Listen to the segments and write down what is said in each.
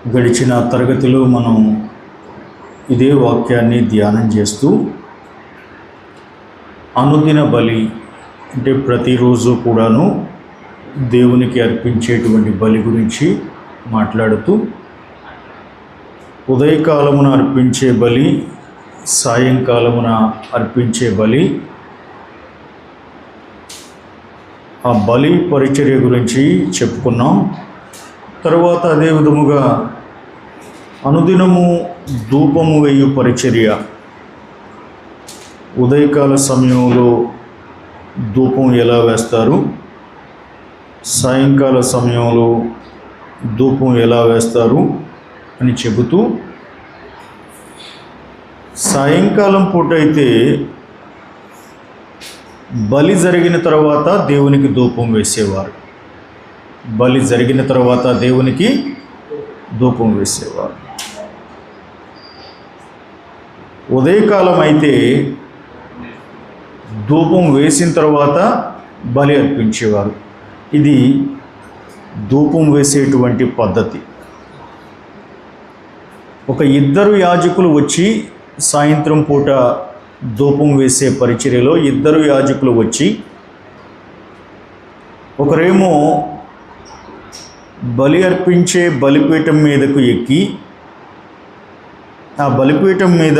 గడిచిన తరగతిలో మనం ఇదే వాక్యాన్ని ధ్యానం చేస్తూ అనుదిన బలి అంటే ప్రతిరోజు కూడాను దేవునికి అర్పించేటువంటి బలి గురించి మాట్లాడుతూ ఉదయకాలమున అర్పించే బలి, సాయంకాలమున అర్పించే బలి, ఆ బలి పరిచర్య గురించి చెప్పుకున్నాం. తర్వాత అదే విధముగా అనుదినము ధూపము వేయు పరిచర్య, ఉదయకాల సమయంలో ధూపం ఎలా వేస్తారు, సాయంకాల సమయంలో ధూపం ఎలా వేస్తారు అని చెబుతూ, సాయంకాలం పూట అయితే బలి జరిగిన తర్వాత దేవునికి ధూపం వేసేవారు. బలి జరిగిన తర్వాత దేవునికి ధూపం వేసేవారు. ఉదయకాలం అయితే ధూపం వేసిన తర్వాత బలి అర్పించేవారు. ఇది ధూపం వేసేటువంటి పద్ధతి. ఒక ఇద్దరు యాజకులు వచ్చి సాయంత్రం పూట ధూపం వేసే పరిచర్యలో ఇద్దరు యాజకులు వచ్చి, ఒకరేమో బలి అర్పించే బలిపీఠం మీదకు ఎక్కి ఆ బలిపీఠం మీద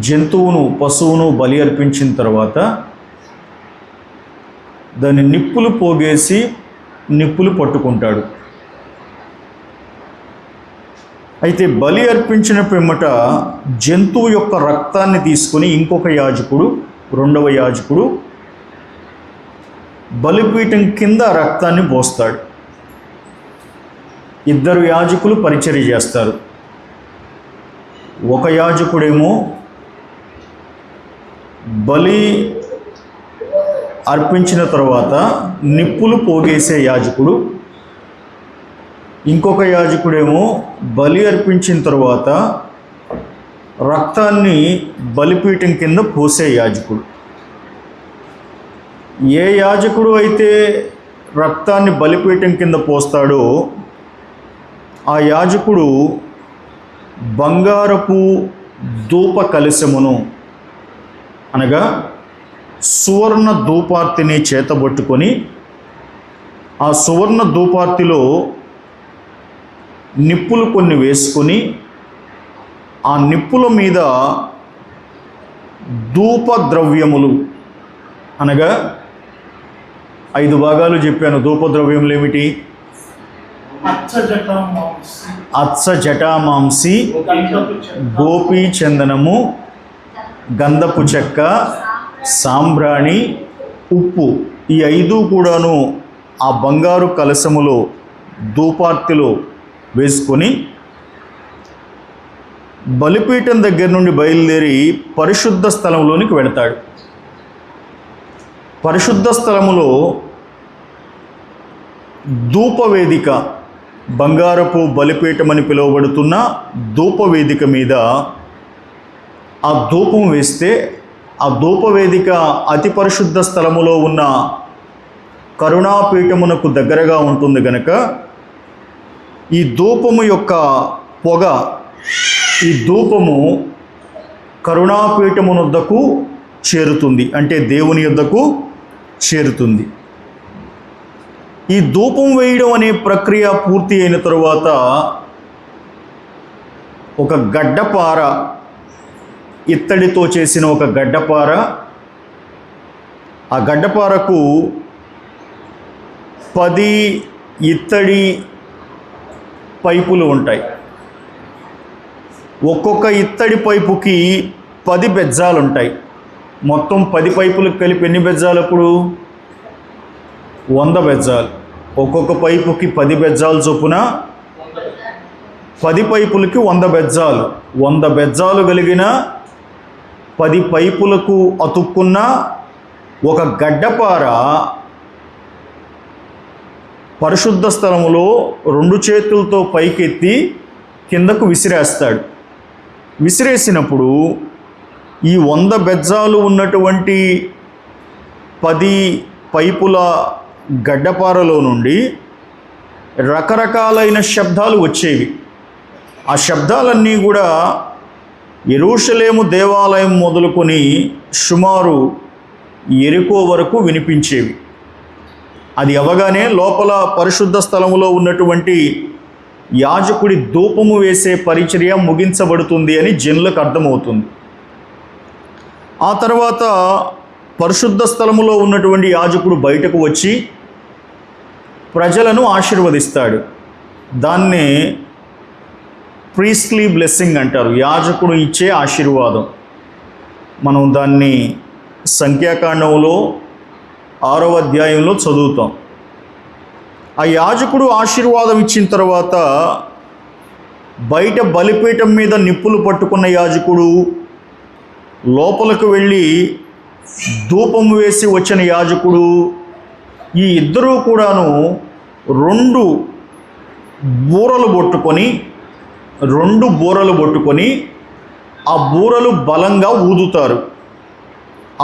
జంతువును, పశువును బలి అర్పించిన తర్వాత దాన్ని నిప్పులు పోగేసి నిప్పులు పట్టుకుంటాడు. అయితే బలి అర్పించిన పిమ్మట జంతువు యొక్క రక్తాన్ని తీసుకొని ఇంకొక యాజకుడు, రెండవ యాజకుడు బలిపీఠం కింద రక్తాన్ని పోస్తాడు. ఇద్దరు యాజకులు పరిచర్య చేస్తారు. ఒక యాజకుడేమో బలి అర్పించిన తర్వాత నిప్పులు పోగేసే యాజకుడు, ఇంకొక యాజకుడేమో బలి అర్పించిన తర్వాత రక్తాన్ని బలిపీఠం కింద పోసే యాజకుడు. ఏ యాజకుడు అయితే రక్తాన్ని బలిపీఠం కింద పోస్తాడో ఆ యాజకుడు బంగారపు ధూప కలశమును, అనగా సువర్ణ ధూపార్తిని చేతబట్టుకొని ఆ సువర్ణ ధూపార్తిలో నిప్పులు కొన్ని వేసుకొని ఆ నిప్పుల మీద ధూప ద్రవ్యములు, అనగా 5 భాగాలు చెప్పాను. ధూప ద్రవ్యములు ఏమిటి? అచ్చ జటామాంసి, గోపీ చందనము, గంధపు చెక్క, సాంబ్రాణి, ఉప్పు. ఈ 5 కూడాను ఆ బంగారు కలశములో ధూపార్తిలో వేసుకొని బలిపీఠం దగ్గర నుండి బయలుదేరి పరిశుద్ధ స్థలంలోనికి వెళతాడు. పరిశుద్ధ స్థలములో ధూపవేదిక, బంగారపు బలిపీఠం అని పిలువబడుతున్న ధూపవేదిక మీద ఆ ధూపం వేస్తే ఆ ధూపవేదిక అతి పరిశుద్ధ స్థలములో ఉన్న కరుణాపీఠమునకు దగ్గరగా ఉంటుంది గనక ఈ ధూపము యొక్క పొగ, ఈ ధూపము కరుణాపీఠమునొద్దకు చేరుతుంది, అంటే దేవుని యొద్దకు చేరుతుంది. ఈ ధూపం వేయడం అనే ప్రక్రియ పూర్తి అయిన తరువాత ఒక గడ్డపార, ఇత్తడితో చేసిన ఒక గడ్డపార, ఆ గడ్డపారకు 10 ఇత్తడి పైపులు ఉంటాయి. ఒక్కొక్క ఇత్తడి పైపుకి 10 బెజ్జాలు ఉంటాయి. మొత్తం 10 పైపులకు కలిపి ఎన్ని బెజ్జాలు? అప్పుడు 100 బెజ్జాలు. ఒక్కొక్క పైపుకి 10 బెజ్జాలు చొప్పున 10 పైపులకి 100 బెజ్జాలు. 100 బెజ్జాలు కలిగిన 10 పైపులకు అతుక్కున్న ఒక గడ్డపార పరిశుద్ధ స్థలములో 2 చేతులతో పైకెత్తి కిందకు విసిరేస్తాడు. విసిరేసినప్పుడు ఈ 100 బెజ్జాలు ఉన్నటువంటి 10 పైపుల గడ్డపారలో నుండి రకరకాలైన శబ్దాలు వచ్చేవి. ఆ శబ్దాలన్నీ కూడా యెరూషలేము దేవాలయం మొదలుకొని సుమారు యెరికో వరకు వినిపించేవి. అది అవగానే లోపల పరిశుద్ధ స్థలములో ఉన్నటువంటి యాజకుడి ధూపము వేసే పరిచర్య ముగించబడుతుంది అని జనులకు అర్థమవుతుంది. ఆ తర్వాత పరిశుద్ధ స్థలములో ఉన్నటువంటి యాజకుడు బయటకు వచ్చి ప్రజలను ఆశీర్వదిస్తాడు. దాన్నే ప్రీస్ట్లీ బ్లెస్సింగ్ అంటారు, యాజకుడు ఇచ్చే ఆశీర్వాదం. మనం దాన్ని సంఖ్యాకాండంలో 6వ అధ్యాయంలో చదువుతాం. ఆ యాజకుడు ఆశీర్వాదం ఇచ్చిన తర్వాత బయట బలిపీఠం మీద నిప్పులు పట్టుకున్న యాజకుడు లోపలికి వెళ్ళి ధూపం వేసి వచ్చిన యాజకుడు, ఈ ఇద్దరూ కూడాను 2 బూరలు పట్టుకొని ఆ బూరలు బలంగా ఊదుతారు.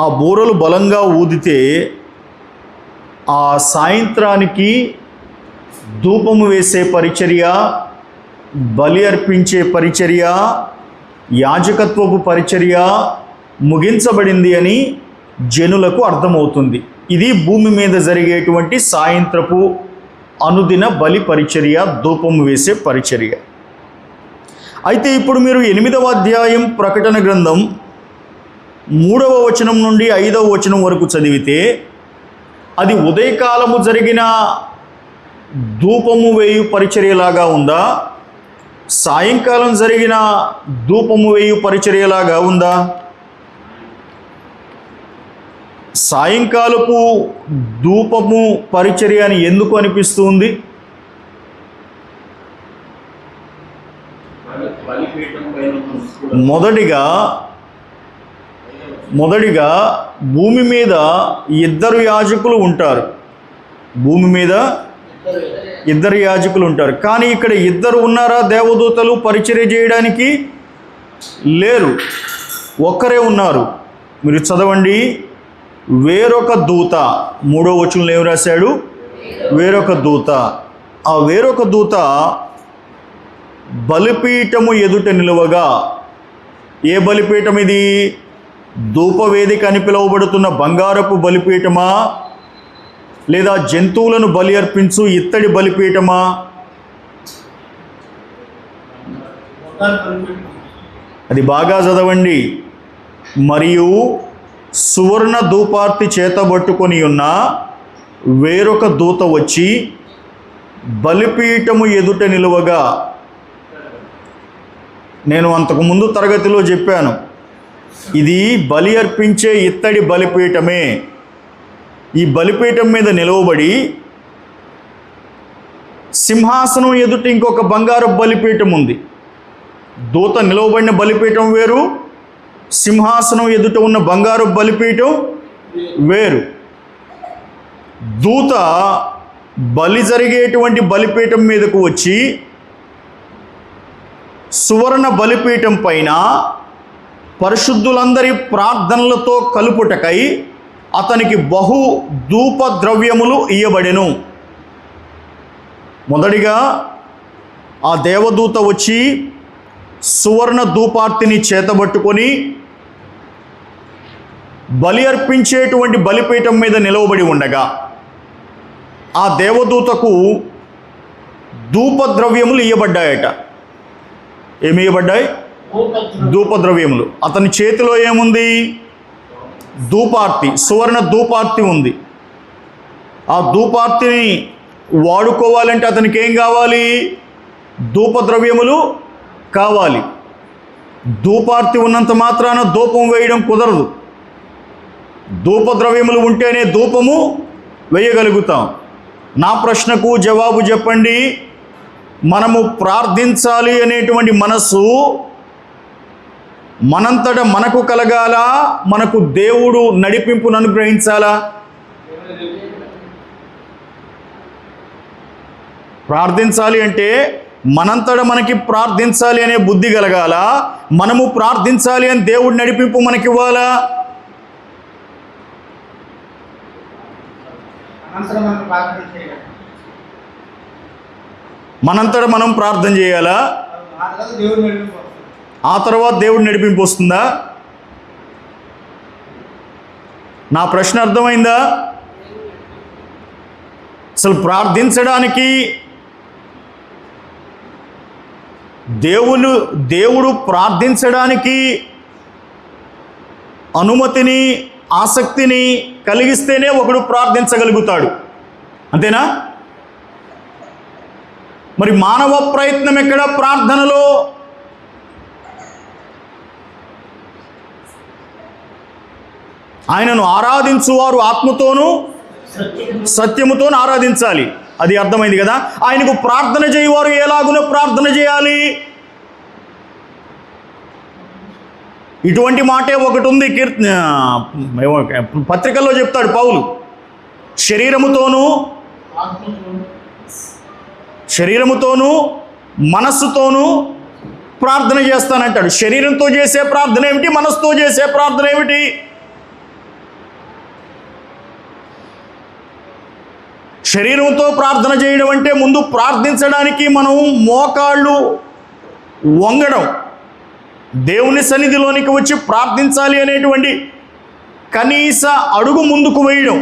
ఆ బూరలు బలంగా ఊదితే ఆ సాయంత్రానికి ధూపము వేసే పరిచర్య, బలి అర్పించే పరిచర్య, యాజకత్వపు పరిచర్య ముగించబడింది అని జనులకు అర్థమవుతుంది. ఇది భూమి మీద జరిగేటువంటి సాయంత్రపు అనుదిన బలి పరిచర్య, ధూపము వేసే పరిచర్య. అయితే ఇప్పుడు మీరు 8వ అధ్యాయం ప్రకటన గ్రంథం 3వ వచనం నుండి 5వ వచనం వరకు చదివితే అది ఉదయకాలము జరిగిన ధూపము వేయు పరిచర్యలాగా ఉందా, సాయంకాలం జరిగిన ధూపము వేయు పరిచర్యలాగా ఉందా? సాయంకాలపు ధూపము పరిచర్య అని ఎందుకు అనిపిస్తుంది? మొదటిగా భూమి మీద 2 యాజకులు ఉంటారు. భూమి మీద 2 యాజకులు ఉంటారు. కానీ ఇక్కడ 2 ఉన్నారా దేవదూతలు పరిచర్య చేయడానికి? లేరు, ఒక్కరే ఉన్నారు. మీరు చదవండి. వేరొక దూత, 3వ వచనంలో ఏం రాశాడు? వేరొక దూత. ఆ వేరొక దూత బలిపీఠము ఎదుట నిలువగా. ఏ బలిపీఠం ఇది? ధూపవేదిక అని పిలువబడుతున్న బంగారపు బలిపీఠమా, లేదా జంతువులను బలి అర్పించు ఇత్తడి బలిపీఠమా? అది బాగా చదవండి. మరియు సువర్ణ ధూపార్తి చేతబట్టుకొని ఉన్న వేరొక దూత వచ్చి బలిపీఠము ఎదుట నిలువగా. నేను అంతకుముందు తరగతిలో చెప్పాను, ఇది బలి అర్పించే ఇత్తడి బలిపీఠమే. ఈ బలిపీఠం మీద నిలవబడి సింహాసనం ఎదుట ఇంకొక బంగారు బలిపీఠం ఉంది. దూత నిలవబడిన బలిపీఠం వేరు, సింహాసనం ఎదుట ఉన్న బంగారు బలిపీఠం వేరు. దూత బలి జరిగేటువంటి బలిపీఠం మీదకు వచ్చి సువర్ణ బలిపీఠం పైన పరిశుద్ధులందరి ప్రార్థనలతో కలుపుటకై అతనికి బహు ధూప ద్రవ్యములు ఇయ్యబడెను. మొదటిగా ఆ దేవదూత వచ్చి సువర్ణ ధూపార్తిని చేతబట్టుకొని బలి అర్పించేటువంటి బలిపీఠం మీద నిలవబడి ఉండగా ఆ దేవదూతకు ధూపద్రవ్యములు ఇయ్యబడ్డాయట. ఏమి ఇయ్యబడ్డాయి? ధూపద్రవ్యములు. అతని చేతిలో ఏముంది? ధూపార్తి, సువర్ణ ధూపార్తి ఉంది. ఆ ధూపార్తిని వాడుకోవాలంటే అతనికి ఏం కావాలి? ధూపద్రవ్యములు కావాలి. ధూపార్తి ఉన్నంత మాత్రాన ధూపం వేయడం కుదరదు. ధూపద్రవ్యములు ఉంటేనే ధూపము వేయగలుగుతాం. నా ప్రశ్నకు జవాబు చెప్పండి. మనము ప్రార్థించాలి అనేటువంటి మనస్సు మనంతట మనకు కలగాలా, మనకు దేవుడు నడిపింపును అనుగ్రహించాలా? ప్రార్థించాలి అంటే మనంతట మనకి ప్రార్థించాలి అనే బుద్ధి కలగాల, మనము ప్రార్థించాలి అని దేవుడు నడిపింపు మనకివ్వాలా? మనంతటా మనం ప్రార్థన చేయాలా? ఆ తర్వాత దేవుడు నడిపింపు వస్తుందా? నా ప్రశ్న అర్థమైందా? అసలు ప్రార్థించడానికి దేవుడు ప్రార్థించడానికి అనుమతిని, ఆసక్తిని కలిగిస్తేనే ఒకడు ప్రార్థించగలుగుతాడు. అంతేనా? మరి మానవ ప్రయత్నం ఎక్కడ ప్రార్థనలో? ఆయనను ఆరాధించువారు ఆత్మతోనూ సత్యముతోనూ ఆరాధించాలి. అది అర్థమైంది కదా? ఆయనకు ప్రార్థన చేయవారు ఎలాగునో ప్రార్థన చేయాలి. ఇటువంటి మాటే ఒకటి ఉంది, పత్రికల్లో చెప్తాడు పౌలు, శరీరముతోనూ మనస్సుతోనూ ప్రార్థన చేస్తానంటాడు. శరీరంతో చేసే ప్రార్థన ఏమిటి? మనస్సుతో చేసే ప్రార్థన ఏమిటి? శరీరంతో ప్రార్థన చేయడం అంటే ముందు ప్రార్థించడానికి మనం మోకాళ్ళు వంగడం, దేవుని సన్నిధిలోనికి వచ్చి ప్రార్థించాలి అనేటువంటి కనీస అడుగు ముందుకు వేయడం.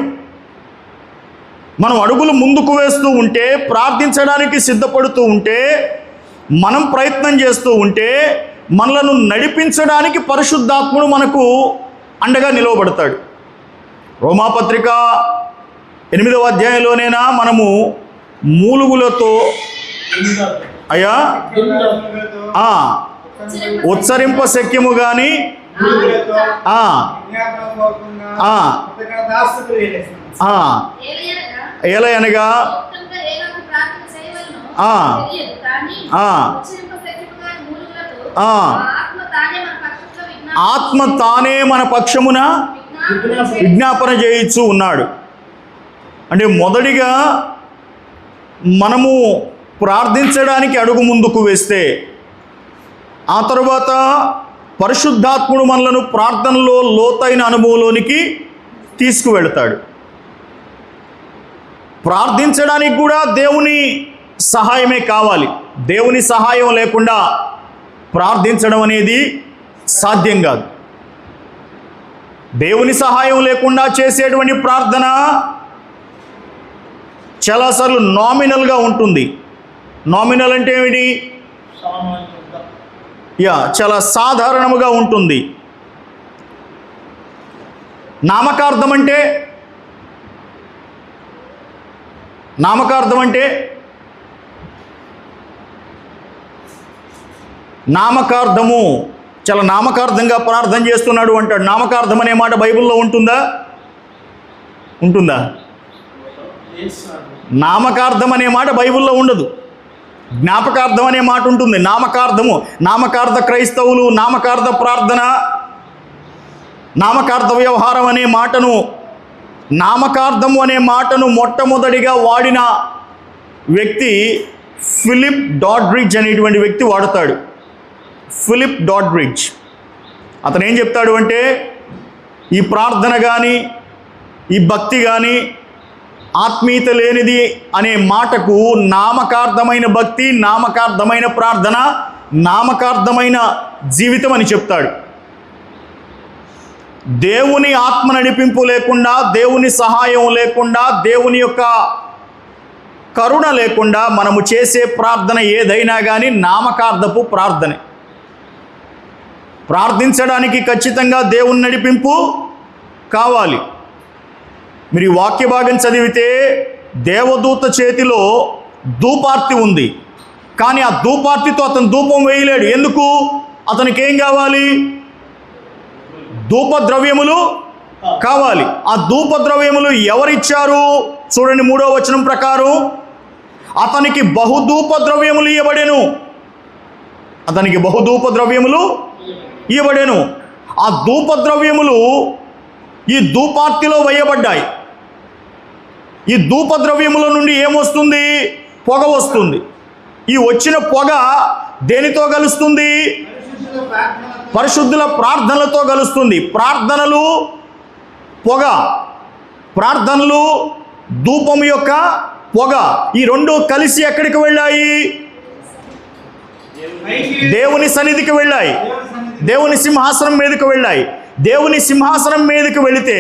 మనం అడుగులు ముందుకు వేస్తూ ఉంటే, ప్రార్థించడానికి సిద్ధపడుతూ ఉంటే, మనం ప్రయత్నం చేస్తూ ఉంటే, మనలను నడిపించడానికి పరిశుద్ధాత్ముడు మనకు అండగా నిలవబడతాడు. రోమాపత్రిక 8వ అధ్యాయంలోనేనా మనము మూలుగులతో ఉచ్చరింప శక్యము కానీ ఏలయనగా ఆత్మ తానే మన పక్షమున విజ్ఞాపన చేయించు ఉన్నాడు. అంటే మొదటిగా మనము ప్రార్థించడానికి అడుగు ముందుకు వేస్తే, ఆ తరువాత పరిశుద్ధాత్ముడు మనలను ప్రార్థనలో లోతైన అనుభవంలోనికి తీసుకువెళతాడు. ప్రార్థించడానికి కూడా దేవుని సహాయమే కావాలి. దేవుని సహాయం లేకుండా ప్రార్థించడం అనేది సాధ్యం కాదు. దేవుని సహాయం లేకుండా చేసేటువంటి ప్రార్థన చాలాసార్లు నామినల్గా ఉంటుంది. నామినల్ అంటే ఏమిటి? చాలా సాధారణముగా ఉంటుంది. నామకార్థం అంటే నామకార్థము చాలా నామకార్థంగా ప్రార్థన చేస్తున్నాడు అంటాడు. నామకార్థం అనే మాట బైబిల్లో ఉంటుందా? నామకార్థం అనే మాట బైబిల్లో ఉండదు. జ్ఞాపకార్థం అనే మాట ఉంటుంది. నామకార్థ క్రైస్తవులు నామకార్థ ప్రార్థన, నామకార్థ వ్యవహారం అనే మాటను, నామకార్థము అనే మాటను మొట్టమొదటిగా వాడిన వ్యక్తి ఫిలిప్ డాడ్రిడ్జ్ అనేటువంటి వ్యక్తి వాడతాడు. ఫిలిప్ డాడ్రిడ్జ్ అతను ఏం చెప్తాడు అంటే, ఈ ప్రార్థన కానీ, ఈ భక్తి కానీ ఆత్మీయత లేనిది అనే మాటకు నామకార్థమైన భక్తి, నామకార్థమైన ప్రార్థన, నామకార్థమైన జీవితం అని చెప్తాడు. దేవుని ఆత్మ నడిపింపు లేకుండా, దేవుని సహాయం లేకుండా, దేవుని యొక్క కరుణ లేకుండా మనము చేసే ప్రార్థన ఏదైనా కానీ నామకార్థపు ప్రార్థనే. ప్రార్థించడానికి ఖచ్చితంగా దేవుని నడిపింపు కావాలి. మీరు ఈ వాక్య భాగం చదివితే దేవదూత చేతిలో ధూపార్తి ఉంది, కానీ ఆ ధూపార్తితో అతను ధూపం వేయలేడు. ఎందుకు? అతనికి ఏం కావాలి? ధూపద్రవ్యములు కావాలి. ఆ ధూపద్రవ్యములు ఎవరిచ్చారు? చూడండి 3వ వచనం ప్రకారం, అతనికి బహుధూపద్రవ్యములు ఇవ్వబడెను. అతనికి బహుధూపద్రవ్యములు ఇవ్వబడెను. ఆ ధూపద్రవ్యములు ఈ ధూపార్తిలో వేయబడ్డాయి. ఈ ధూపద్రవ్యముల నుండి ఏమొస్తుంది? పొగ వస్తుంది. ఈ వచ్చిన పొగ దేనితో కలుస్తుంది? పరిశుద్ధుల ప్రార్థనలతో కలుస్తుంది. ప్రార్థనలు పొగ, ప్రార్థనలు ధూపం యొక్క పొగ, ఈ రెండు కలిసి ఎక్కడికి వెళ్ళాయి? దేవుని సన్నిధికి వెళ్ళాయి, దేవుని సింహాసనం మీదకి వెళ్ళాయి. దేవుని సింహాసనం మీదకి వెళితే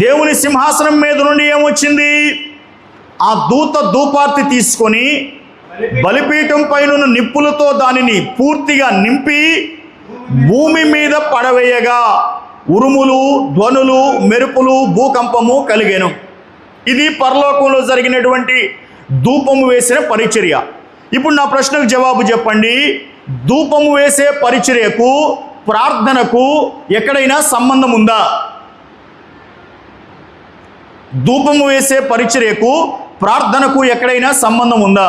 దేవుని సింహాసనం మీద నుండి ఏమొచ్చింది? ఆ దూత ధూపార్తి తీసుకొని బలిపీఠం పైన నిప్పులతో దానిని పూర్తిగా నింపి భూమి మీద పడవేయగా ఉరుములు, ధ్వనులు, మెరుపులు, భూకంపము కలిగెను. ఇది పరలోకంలో జరిగినటువంటి ధూపము వేసిన పరిచర్య. ఇప్పుడు నా ప్రశ్నకు జవాబు చెప్పండి. ధూపము వేసే పరిచర్యకు, ప్రార్థనకు ఎక్కడైనా సంబంధం ఉందా? ధూపము వేసే పరిచర్యకు, ప్రార్థనకు ఎక్కడైనా సంబంధం ఉందా?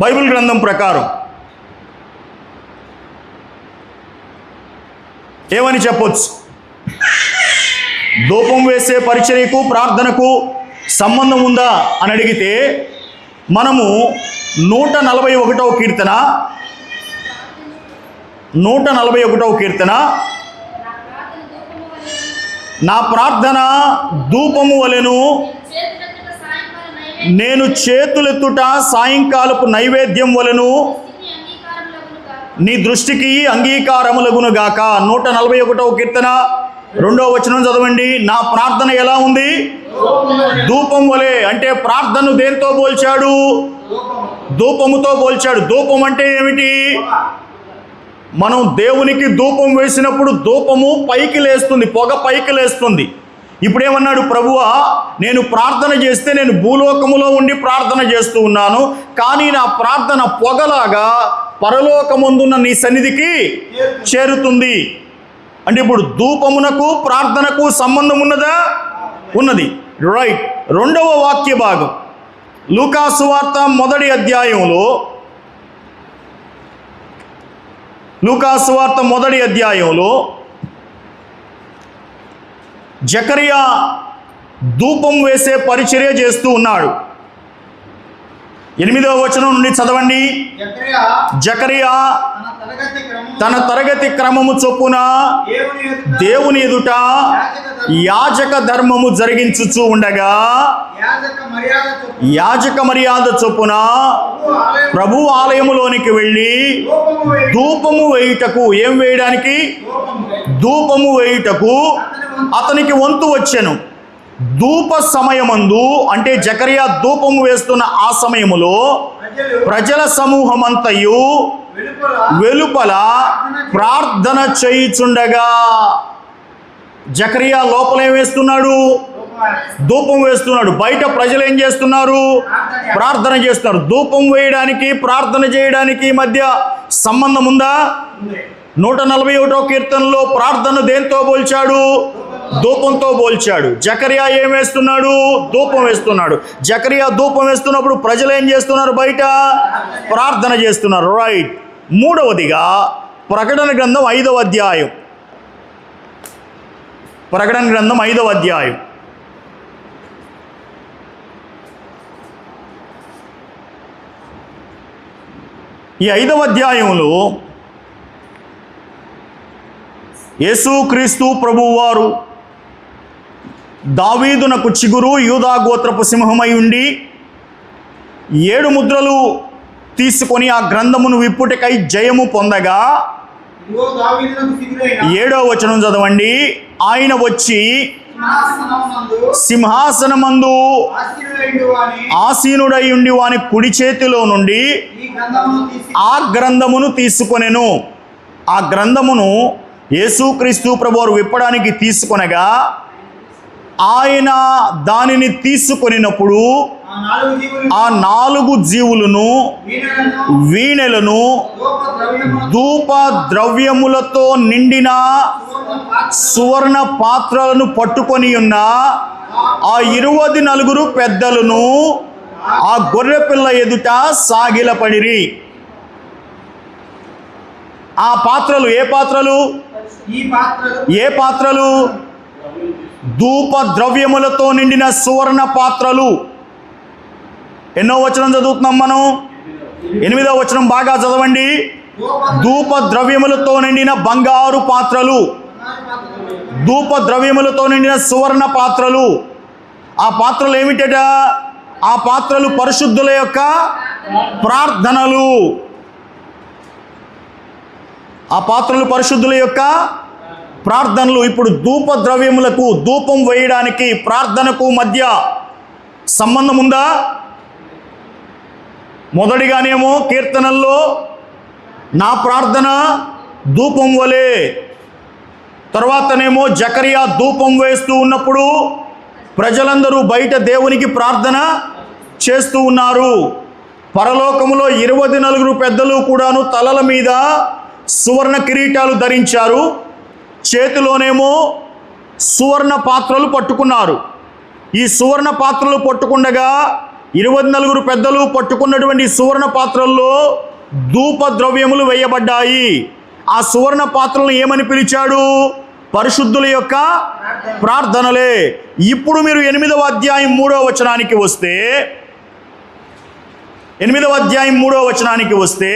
బైబిల్ గ్రంథం ప్రకారం ఏమని చెప్పొచ్చు? ధూపం వేసే పరిచర్యకు, ప్రార్థనకు సంబంధం ఉందా అని అడిగితే మనము 141వ కీర్తన 141వ కీర్తన, నా ప్రార్థన ధూపము వలెను, నేను చేతులెత్తుట సాయంకాలపు నైవేద్యం వలెను నీ దృష్టికి అంగీకారములగును గాక. 141వ కీర్తన 2వ వచనం చదవండి. నా ప్రార్థన ఎలా ఉంది? ధూపం వలె. అంటే ప్రార్థనను దేంతో పోల్చాడు? ధూపముతో పోల్చాడు. ధూపం అంటే ఏమిటి? మనం దేవునికి ధూపం వేసినప్పుడు ధూపము పైకి లేస్తుంది, పొగ పైకి లేస్తుంది. ఇప్పుడేమన్నాడు ప్రభువా, నేను ప్రార్థన చేస్తే నేను భూలోకములో ఉండి ప్రార్థన చేస్తూ ఉన్నాను, కానీ నా ప్రార్థన పొగలాగా పరలోకమందున్న నీ సన్నిధికి చేరుతుంది. అంటే ఇప్పుడు ధూపమునకు ప్రార్థనకు సంబంధం ఉన్నదా? ఉన్నది. రైట్. 2వ వాక్య భాగం లూకా సువార్త 1వ అధ్యాయంలో, లూకా సువార్త 1వ అధ్యాయంలో జకరియా ధూపం వేసే పరిచర్య చేస్తూ ఉన్నాడు. 8వ వచనం నుండి చదవండి. జకరియా తన తరగతి క్రమము చొప్పున దేవుని ఎదుట యాజక ధర్మము జరిగించుచూ ఉండగా, యాజక మర్యాద చొప్పున ప్రభు ఆలయములోనికి వెళ్ళి ధూపము వేయుటకు, ఏం వేయడానికి? ధూపము వేయుటకు అతనికి వంతు వచ్చెను. ధూప సమయమందు, అంటే జకరియా ధూపము వేస్తున్న ఆ సమయములో ప్రజల సమూహమంతయు వెలుపల ప్రార్థన చేయుచుండగా, జకరియా లోపల ఏం వేస్తున్నాడు? ధూపం వేస్తున్నాడు. బయట ప్రజలు ఏం చేస్తున్నారు? ప్రార్థన చేస్తున్నారు. ధూపం వేయడానికి, ప్రార్థన చేయడానికి మధ్య సంబంధం ఉందా? 141వ కీర్తనలో ప్రార్థన దేంతో పోల్చాడు? ధూపంతో పోల్చాడు. జకరియా ఏం వేస్తున్నాడు? ధూపం వేస్తున్నాడు. జకరియా ధూపం వేస్తున్నప్పుడు ప్రజలు ఏం చేస్తున్నారు? బయట ప్రార్థన చేస్తున్నారు. రైట్. 3వదిగా ప్రకటన గ్రంథం 5వ అధ్యాయం, ప్రకటన గ్రంథం 5వ అధ్యాయం ఈ 5వ అధ్యాయంలో యేసుక్రీస్తు ప్రభువారు దావీదునకు చిగురు, యూదా గోత్రపు సింహమై ఉండి 7 ముద్రలు తీసుకొని ఆ గ్రంథమును విప్పుటకై జయము పొందగా, 7వ వచనం చదవండి. ఆయన వచ్చి సింహాసనమందు ఆసీనుడై ఉండి వాని కుడి చేతిలో నుండి ఆ గ్రంథమును తీసుకొనెను. ఆ గ్రంథమును యేసుక్రీస్తు ప్రభువారు విప్పడానికి తీసుకొనగా, ఆయన దానిని తీసుకొనినప్పుడు ఆ 4 జీవులను, వీణెలను, ధూప ద్రవ్యములతో నిండిన సువర్ణ పాత్రలను పట్టుకొని ఉన్న ఆ 24 పెద్దలను ఆ గొర్రెపిల్ల ఎదుట సాగిలపడిరి. ఆ పాత్రలు ఏ పాత్రలు? ఏ పాత్రలు? ధూప ద్రవ్యములతో నిండిన సువర్ణ పాత్రలు. ఎన్నో వచనం చదువుతున్నాం మనం? 8వ వచనం బాగా చదవండి. ధూప ద్రవ్యములతో నిండిన బంగారు పాత్రలు, ధూప ద్రవ్యములతో నిండిన సువర్ణ పాత్రలు. ఆ పాత్రలు ఏమిటట? ఆ పాత్రలు పరిశుద్ధుల యొక్క ప్రార్థనలు. ఆ పాత్రలు పరిశుద్ధుల యొక్క ప్రార్థనలు. ఇప్పుడు ధూప ద్రవ్యములకు, ధూపం వేయడానికి ప్రార్థనకు మధ్య సంబంధం ఉందా? మొదటిగానేమో కీర్తనల్లో నా ప్రార్థన ధూపం వలె, తర్వాతనేమో జకరియా ధూపం వేస్తూ ఉన్నప్పుడు ప్రజలందరూ బయట దేవునికి ప్రార్థన చేస్తూ ఉన్నారు. పరలోకములో 24 పెద్దలు కూడాను తలల మీద సువర్ణ కిరీటాలు ధరించారు, చేతిలోనేమో సువర్ణ పాత్రలు పట్టుకున్నారు. ఈ సువర్ణ పాత్రలు పట్టుకుండగా 24 పెద్దలు పట్టుకున్నటువంటి సువర్ణ పాత్రల్లో ధూప ద్రవ్యములు వేయబడ్డాయి. ఆ సువర్ణ పాత్రలను ఏమని పిలిచాడు? పరిశుద్ధుల యొక్క ప్రార్థనలే. ఇప్పుడు మీరు 8వ అధ్యాయం 3వ వచనానికి వస్తే, 8వ అధ్యాయం 3వ వచనానికి వస్తే,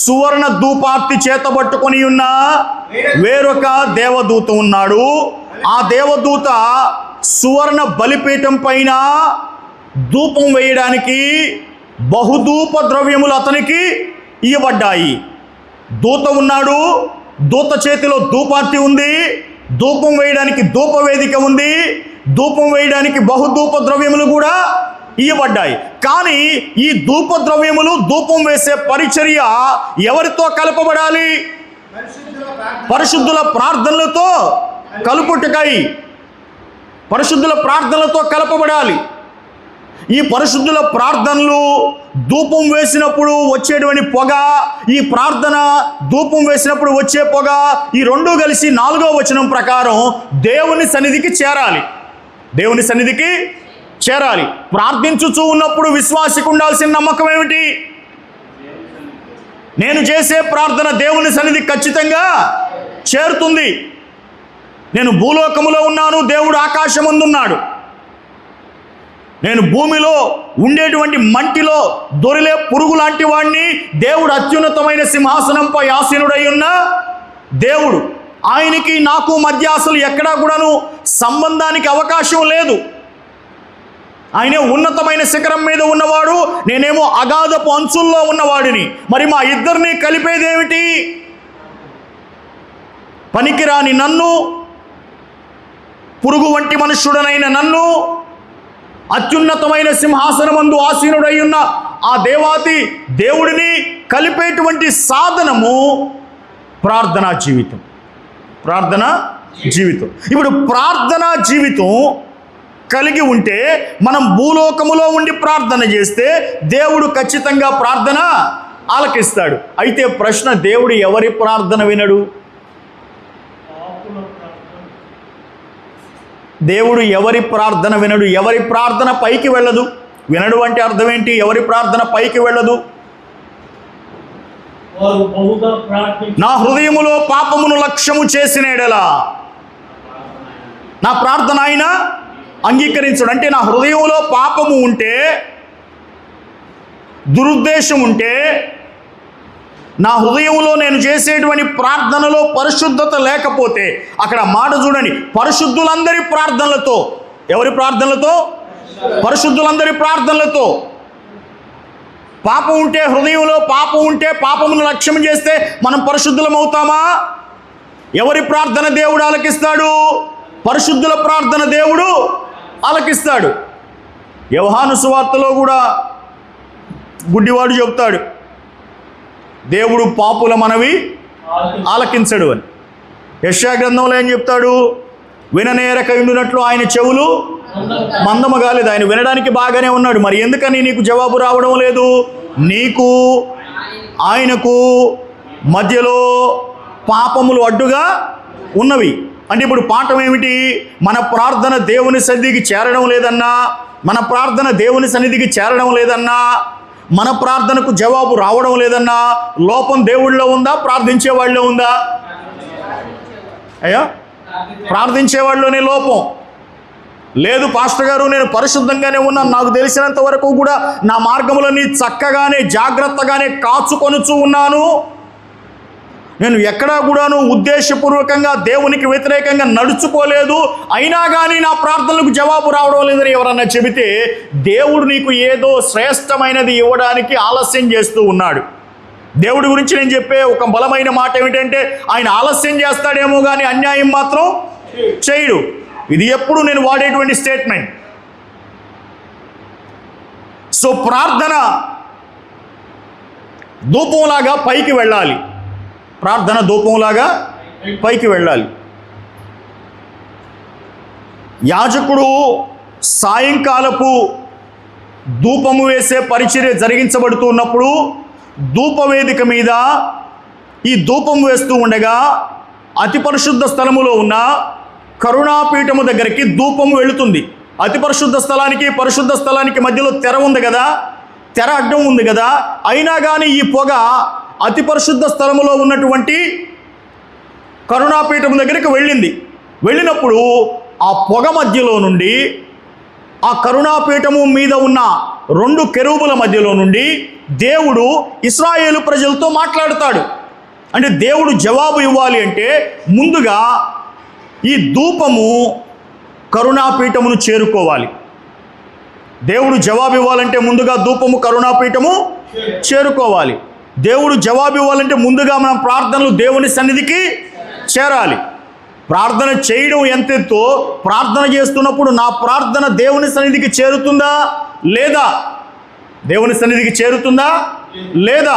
సువర్ణ ధూపార్తి చేతబట్టుకొని ఉన్న వేరొక దేవదూత ఉన్నాడు. ఆ దేవదూత సువర్ణ బలిపీఠం పైన ధూపం వేయడానికి బహుధూప ద్రవ్యములు అతనికి ఇవ్వబడ్డాయి. దూత ఉన్నాడు, దూత చేతిలో ధూపార్తి ఉంది, ధూపం వేయడానికి ధూప వేదిక ఉంది, ధూపం వేయడానికి బహుధూప ద్రవ్యములు కూడా ఇవ్వబడ్డాయి. కానీ ఈ ధూప ద్రవ్యములు, ధూపం వేసే పరిచర్య ఎవరితో కలపబడాలి? పరిశుద్ధుల ప్రార్థనలతో కలుపుటకై, పరిశుద్ధుల ప్రార్థనలతో కలపబడాలి. ఈ పరిశుద్ధుల ప్రార్థనలు, ధూపం వేసినప్పుడు వచ్చేటువంటి పొగ, ఈ ప్రార్థన ధూపం వేసినప్పుడు వచ్చే పొగ, ఈ రెండు కలిసి 4వ వచనం ప్రకారం దేవుని సన్నిధికి చేరాలి. దేవుని సన్నిధికి చేరాలి. ప్రార్థించుచూ ఉన్నప్పుడు విశ్వాసికి ఉండాల్సిన నమ్మకం ఏమిటి? నేను చేసే ప్రార్థన దేవుని సన్నిధికి ఖచ్చితంగా చేరుతుంది. నేను భూలోకములో ఉన్నాను, దేవుడు ఆకాశమందున్నాడు. నేను భూమిలో ఉండేటువంటి మంటిలో దొరిలే పురుగు లాంటి వాడిని. దేవుడు అత్యున్నతమైన సింహాసనంపై ఆసీనుడై ఉన్న దేవుడు. ఆయనకి నాకు మధ్య అసలు ఎక్కడా కూడాను సంబంధానికి అవకాశం లేదు. ఆయనే ఉన్నతమైన శిఖరం మీద ఉన్నవాడు, నేనేమో అగాధపు అంచుల్లో ఉన్నవాడిని. మరి మా ఇద్దరిని కలిపేదేమిటి? పనికిరాని నన్ను, పురుగు వంటి మనుష్యుడనైన నన్ను, అత్యున్నతమైన సింహాసనమందు ఆసీనుడై ఉన్న ఆ దేవాతి దేవుడిని కలిపేటువంటి సాధనము ప్రార్థనా జీవితం. ప్రార్థనా జీవితం. ఇప్పుడు ప్రార్థనా జీవితం కలిగి ఉంటే మనం భూలోకములో ఉండి ప్రార్థన చేస్తే దేవుడు ఖచ్చితంగా ప్రార్థన ఆలకిస్తాడు. అయితే ప్రశ్న, దేవుడు ఎవరి ప్రార్థన వినడు? దేవుడు ఎవరి ప్రార్థన వినడు? ఎవరి ప్రార్థన పైకి వెళ్ళదు? వినడు అంటే అర్థం ఏంటి? ఎవరి ప్రార్థన పైకి వెళ్ళదు? నా హృదయములో పాపమును లక్ష్యము చేసిన ఎడల నా ప్రార్థన ఆయన అంగీకరించడు. అంటే నా హృదయంలో పాపము ఉంటే, దురుద్దేశం ఉంటే, నా హృదయంలో నేను చేసేటువంటి ప్రార్థనలో పరిశుద్ధత లేకపోతే, అక్కడ మాట చూడండి, పరిశుద్ధులందరి ప్రార్థనలతో. ఎవరి ప్రార్థనలతో? పరిశుద్ధులందరి ప్రార్థనలతో. పాపం ఉంటే, హృదయంలో పాపం ఉంటే, పాపమును లక్ష్యం చేస్తే మనం పరిశుద్ధులం అవుతామా? ఎవరి ప్రార్థన దేవుడు ఆలకిస్తాడు? పరిశుద్ధుల ప్రార్థన దేవుడు ఆలకిస్తాడు. యోహాను సువార్తలో కూడా గుడ్డివాడు చెబుతాడు, దేవుడు పాపుల మనవి ఆలకించడు అని. యెషయా గ్రంథంలో ఏం చెప్తాడు? విననేరక ఉండినట్లు ఆయన చెవులు మందము కాలేదు. ఆయన వినడానికి బాగానే ఉన్నాడు, మరి ఎందుకని నీకు జవాబు రావడం లేదు? నీకు ఆయనకు మధ్యలో పాపములు అడ్డుగా ఉన్నవి. అంటే ఇప్పుడు పాఠం ఏమిటి? మన ప్రార్థన దేవుని సన్నిధికి చేరడం లేదన్నా, మన ప్రార్థన దేవుని సన్నిధికి చేరడం లేదన్నా, మన ప్రార్థనకు జవాబు రావడం లేదన్నా, లోపం దేవుళ్ళలో ఉందా? ప్రార్థించే వాళ్ళలో ఉందా? అయ్యా, ప్రార్థించేవాళ్ళలోనే లోపం లేదు. పాస్టర్ గారు, నేను పరిశుద్ధంగానే ఉన్నాను, నాకు తెలిసినంత వరకు కూడా నా మార్గములన్నీ చక్కగానే జాగ్రత్తగానే కాచుకొనుచూ ఉన్నాను నేను ఎక్కడా కూడాను ఉద్దేశపూర్వకంగా దేవునికి వ్యతిరేకంగా నడుచుకోలేదు, అయినా కానీ నా ప్రార్థనలకు జవాబు రావడం లేదని ఎవరన్నా చెబితే దేవుడు నీకు ఏదో శ్రేష్టమైనది ఇవ్వడానికి ఆలస్యం చేస్తూ ఉన్నాడు. దేవుడి గురించి నేను చెప్పే ఒక బలమైన మాట ఏమిటంటే ఆయన ఆలస్యం చేస్తాడేమో కానీ అన్యాయం మాత్రం చేయడు. ఇది ఎప్పుడు నేను వాడేటువంటి స్టేట్మెంట్. సో ప్రార్థన ధూపంలాగా పైకి వెళ్ళాలి. ప్రార్థన ధూపంలాగా పైకి వెళ్ళాలి. యాజకుడు సాయంకాలపు ధూపము వేసే పరిచర్య జరిగించబడుతూ ఉన్నప్పుడు ధూపవేదిక మీద ఈ ధూపం వేస్తూ ఉండగా అతి పరిశుద్ధ స్థలములో ఉన్న కరుణాపీఠము దగ్గరికి ధూపం వెళుతుంది. అతి పరిశుద్ధ స్థలానికి పరిశుద్ధ స్థలానికి మధ్యలో తెర ఉంది కదా, తెర అడ్డం ఉంది కదా, అయినా కానీ ఈ పొగ అతి పరిశుద్ధ స్థలములో ఉన్నటువంటి కరుణాపీఠం దగ్గరికి వెళ్ళింది. వెళ్ళినప్పుడు ఆ పొగ మధ్యలో నుండి, ఆ కరుణాపీఠము మీద ఉన్న 2 కెరూబుల మధ్యలో నుండి దేవుడు ఇశ్రాయేలు ప్రజలతో మాట్లాడతాడు. అంటే దేవుడు జవాబు ఇవ్వాలి అంటే ముందుగా ఈ ధూపము కరుణాపీఠమును చేరుకోవాలి. దేవుడు జవాబు ఇవ్వాలంటే ముందుగా ధూపము కరుణాపీఠము చేరుకోవాలి. దేవుడు జవాబు ఇవ్వాలంటే ముందుగా మన ప్రార్థనలు దేవుని సన్నిధికి చేరాలి. ప్రార్థన చేయడం ఎంతెంతో ప్రార్థన చేస్తున్నప్పుడు నా ప్రార్థన దేవుని సన్నిధికి చేరుతుందా లేదా? దేవుని సన్నిధికి చేరుతుందా లేదా?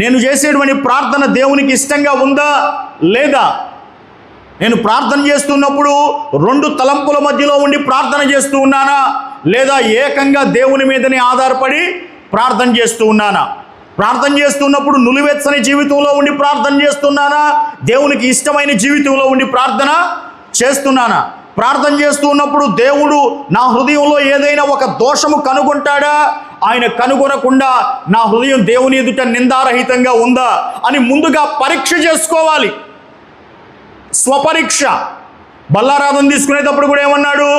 నేను చేసేటువంటి ప్రార్థన దేవునికి ఇష్టంగా ఉందా లేదా? నేను ప్రార్థన చేస్తున్నప్పుడు 2 తలంపుల మధ్యలో ఉండి ప్రార్థన చేస్తూ ఉన్నానా లేదా ఏకంగా దేవుని మీదనే ఆధారపడి ప్రార్థన చేస్తూ ఉన్నానా? ప్రార్థన చేస్తున్నప్పుడు నులివెచ్చని జీవితంలో ఉండి ప్రార్థన చేస్తున్నానా, దేవునికి ఇష్టమైన జీవితంలో ఉండి ప్రార్థన చేస్తున్నానా? ప్రార్థన చేస్తున్నప్పుడు దేవుడు నా హృదయంలో ఏదైనా ఒక దోషము కనుగొంటాడా, ఆయన కనుగొనకుండా నా హృదయం దేవుని ఎదుట నిందారహితంగా ఉందా అని ముందుగా పరీక్ష చేసుకోవాలి. స్వపరీక్ష. బల్లారాధన తీసుకునేటప్పుడు కూడా ఏమన్నాడు?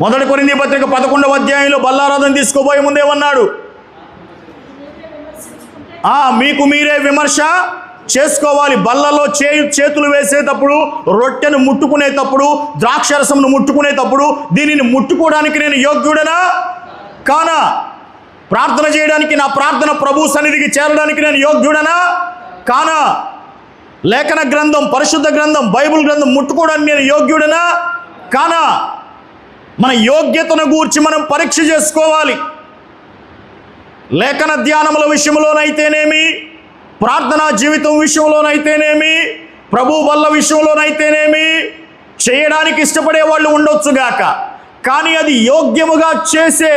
1 కొరింథీ పత్రిక 11వ అధ్యాయంలో బల్లారాధన తీసుకోబోయే ముందు ఏమన్నాడు? మీకు మీరే విమర్శ చేసుకోవాలి. బల్లలో చేతులు వేసేటప్పుడు, రొట్టెను ముట్టుకునేటప్పుడు, ద్రాక్షరసమును ముట్టుకునేటప్పుడు దీనిని ముట్టుకోవడానికి నేను యోగ్యుడనా కానా? ప్రార్థన చేయడానికి, నా ప్రార్థన ప్రభు సన్నిధికి చేరడానికి నేను యోగ్యుడనా కానా? లేఖన గ్రంథం, పరిశుద్ధ గ్రంథం, బైబిల్ గ్రంథం ముట్టుకోవడానికి నేను యోగ్యుడనా కానా? మన యోగ్యతను గూర్చి మనం పరీక్ష చేసుకోవాలి. లేఖన ధ్యానముల విషయంలోనైతేనేమి, ప్రార్థనా జీవితం విషయంలోనైతేనేమి, ప్రభు బల్ల విషయంలోనైతేనేమి చేయడానికి ఇష్టపడే వాళ్ళు ఉండొచ్చుగాక, కానీ అది యోగ్యముగా చేసే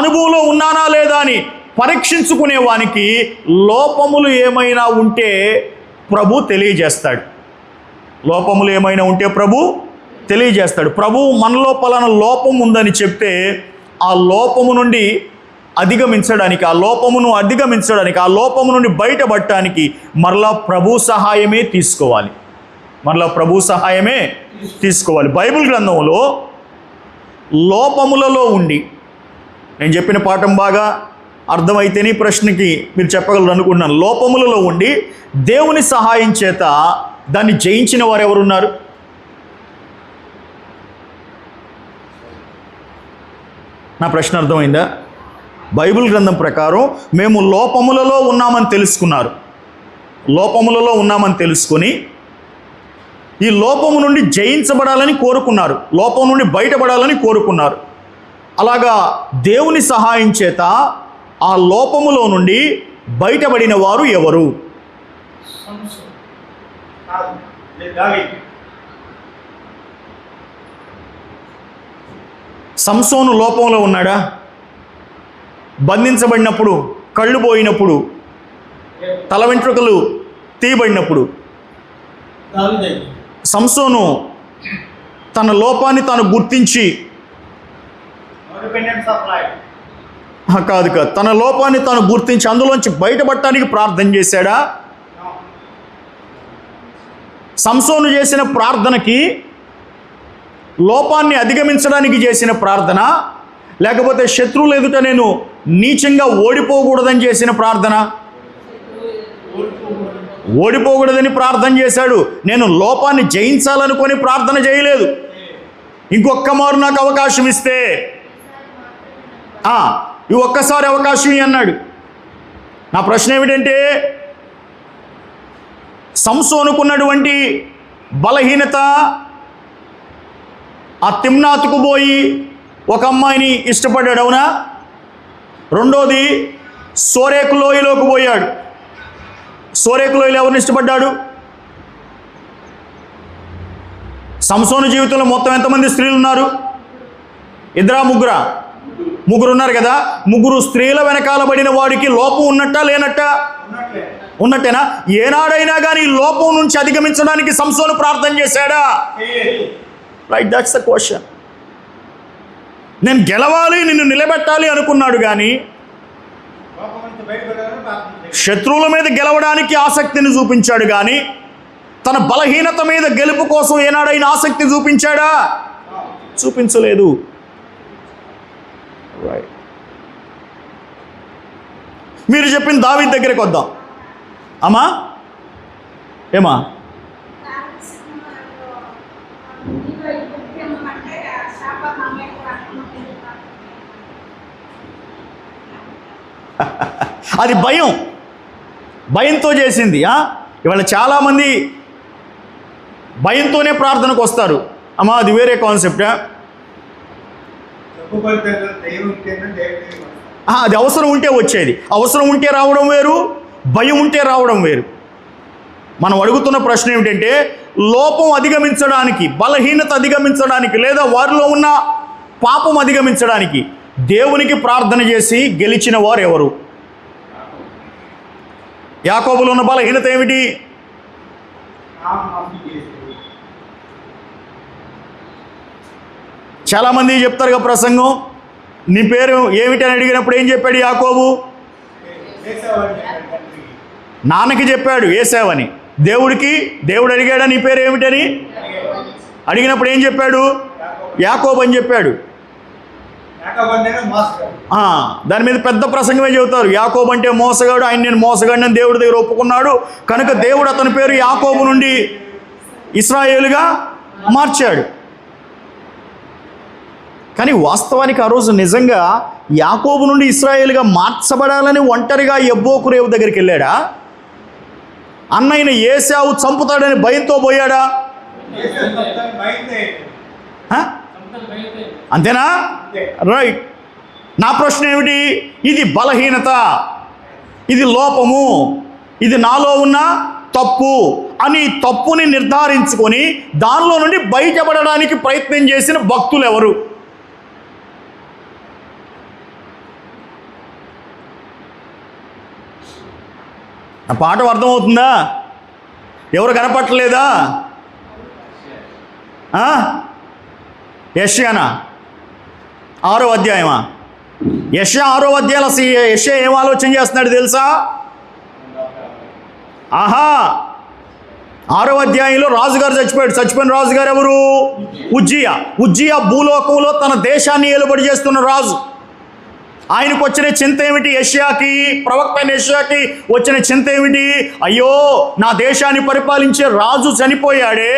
అనుభవంలో ఉన్నానా లేదా అని పరీక్షించుకునేవానికి లోపములు ఏమైనా ఉంటే ప్రభు తెలియజేస్తాడు. లోపములు ఏమైనా ఉంటే ప్రభు తెలియజేస్తాడు. ప్రభు మనలో పలానా లోపం ఉందని చెప్తే ఆ లోపము నుండి అధిగమించడానికి, ఆ లోపమును అధిగమించడానికి, ఆ లోపము నుండి బయటపడటానికి మరలా ప్రభు సహాయమే తీసుకోవాలి. మరలా ప్రభు సహాయమే తీసుకోవాలి. బైబిల్ గ్రంథంలో లోపములలో ఉండి, నేను చెప్పిన పాఠం బాగా అర్థమైతేనే ప్రశ్నకి మీరు చెప్పగలరు అనుకున్నాను. లోపములలో ఉండి దేవుని సహాయం చేత దాన్ని జయించిన వారు ఎవరున్నారు? నా ప్రశ్న అర్థమైందా? బైబిల్ గ్రంథం ప్రకారం మేము లోపములలో ఉన్నామని తెలుసుకున్నారు. లోపములలో ఉన్నామని తెలుసుకొని ఈ లోపము నుండి జయించబడాలని కోరుకున్నారు, లోపం నుండి బయటపడాలని కోరుకున్నారు. అలాగా దేవుని సహాయం చేత ఆ లోపములో నుండి బయటపడిన వారు ఎవరు? సంసోను లోపంలో ఉన్నాడా? బంధించబడినప్పుడు, కళ్ళు పోయినప్పుడు, తల వెంట్రుకలు తీయబడినప్పుడు సంసోను తన లోపాన్ని తాను గుర్తించి, కాదు తన లోపాన్ని తాను గుర్తించి అందులోంచి బయటపడటానికి ప్రార్థన చేశాడా? సంసోను చేసిన ప్రార్థనకి లోపాన్ని అధిగమించడానికి చేసిన ప్రార్థన, లేకపోతే శత్రువులు ఎదుట నేను నీచంగా ఓడిపోకూడదని చేసిన ప్రార్థన? ఓడిపోకూడదని ప్రార్థన చేశాడు. నేను లోపాన్ని జయించాలనుకొని ప్రార్థన చేయలేదు. ఇంకొక్క మారు నాకు అవకాశం ఇస్తే ఈ ఒక్కసారి అవకాశం అన్నాడు. నా ప్రశ్న ఏమిటంటే, సంసోనుకున్నటువంటి బలహీనత, ఆ తిమ్నాతుకు పోయి ఒక అమ్మాయిని ఇష్టపడ్డాడు, అవునా? రెండోది, సోరేకు లోయలోకి పోయాడు. సోరేకు లోయలో ఎవరిని ఇష్టపడ్డాడు? సంసోను జీవితంలో మొత్తం ఎంతమంది స్త్రీలు ఉన్నారు? ఇద్దరా ముగ్గురా? ముగ్గురు ఉన్నారు కదా. ముగ్గురు స్త్రీల వెనకాల పడిన వాడికి లోపం ఉన్నట్టా లేనట్టా? ఉన్నట్టేనా? ఏనాడైనా కానీ లోపం నుంచి అధిగమించడానికి సంసోను ప్రార్థన చేశాడా? Right, that's the question. నేను గెలవాలి, నిన్ను నిలబెట్టాలి అనుకున్నాడు, కానీ శత్రువుల మీద గెలవడానికి ఆసక్తిని చూపించాడు, కానీ తన బలహీనత మీద గెలుపు కోసం ఏనాడైనా ఆసక్తి చూపించాడా? చూపించలేదు. రైట్. మీరు చెప్పిన దావీదు దగ్గరికి వద్దాం. అమ్మా ఏమా? అది భయంతో చేసింది. ఇవాళ చాలామంది భయంతోనే ప్రార్థనకు వస్తారు. అమ్మా అది వేరే కాన్సెప్టా? అది అవసరం ఉంటే వచ్చేది. అవసరం ఉంటే రావడం వేరు, భయం ఉంటే రావడం వేరు. మనం అడుగుతున్న ప్రశ్న ఏమిటంటే, లోపం అధిగమించడానికి, బలహీనత అధిగమించడానికి, లేదా వారిలో ఉన్న పాపం అధిగమించడానికి దేవునికి ప్రార్థన చేసి గెలిచిన వారు ఎవరు? యాకోబులో ఉన్న బలహీనత ఏమిటి? చాలామంది చెప్తారుగా ప్రసంగం, నీ పేరు ఏమిటి అని అడిగినప్పుడు ఏం చెప్పాడు యాకోబు? నాన్నకి చెప్పాడు ఏశావని. దేవుడు అడిగాడా నీ పేరు ఏమిటని? అడిగినప్పుడు ఏం చెప్పాడు? యాకోబు అని చెప్పాడు. దాని మీద పెద్ద ప్రసంగమే చెబుతారు. యాకోబు అంటే మోసగాడు, ఆయన నేను మోసగాడిని అని దేవుడి దగ్గర ఒప్పుకున్నాడు కనుక దేవుడు అతని పేరు యాకోబు నుండి ఇశ్రాయేలుగా మార్చాడు. కానీ వాస్తవానికి ఆ రోజు నిజంగా యాకోబు నుండి ఇశ్రాయేలుగా మార్చబడాలని ఒంటరిగా యబ్బోకు రేవు దగ్గరికి వెళ్ళాడా? అన్నయ్యని ఏశావు చంపుతాడని భయంతో పోయాడా? అంతేనా? రైట్. నా ప్రశ్న ఏమిటి? ఇది బలహీనత, ఇది లోపము, ఇది నాలో ఉన్న తప్పు అని తప్పుని నిర్ధారించుకొని దానిలో నుండి బయటపడడానికి ప్రయత్నం చేసిన భక్తులు ఎవరు? ఆ పాట అర్థమవుతుందా? ఎవరు కనపట్టలేదా? యెషయానా 6వ అధ్యాయమా? యెషయా 6వ అధ్యాయంలో యెషయా ఏం ఆలోచన చేస్తున్నాడు తెలుసా? 6వ అధ్యాయంలో రాజుగారు చచ్చిపోయిన రాజుగారు ఎవరు? ఉజ్జియా భూలోకంలో తన దేశాన్ని ఏలుబడి చేస్తున్న రాజు. ఆయనకు వచ్చిన చింత ఏమిటి? ప్రవక్త అయిన యెషయాకి వచ్చిన చింత ఏమిటి? అయ్యో, నా దేశాన్ని పరిపాలించే రాజు చనిపోయాడే,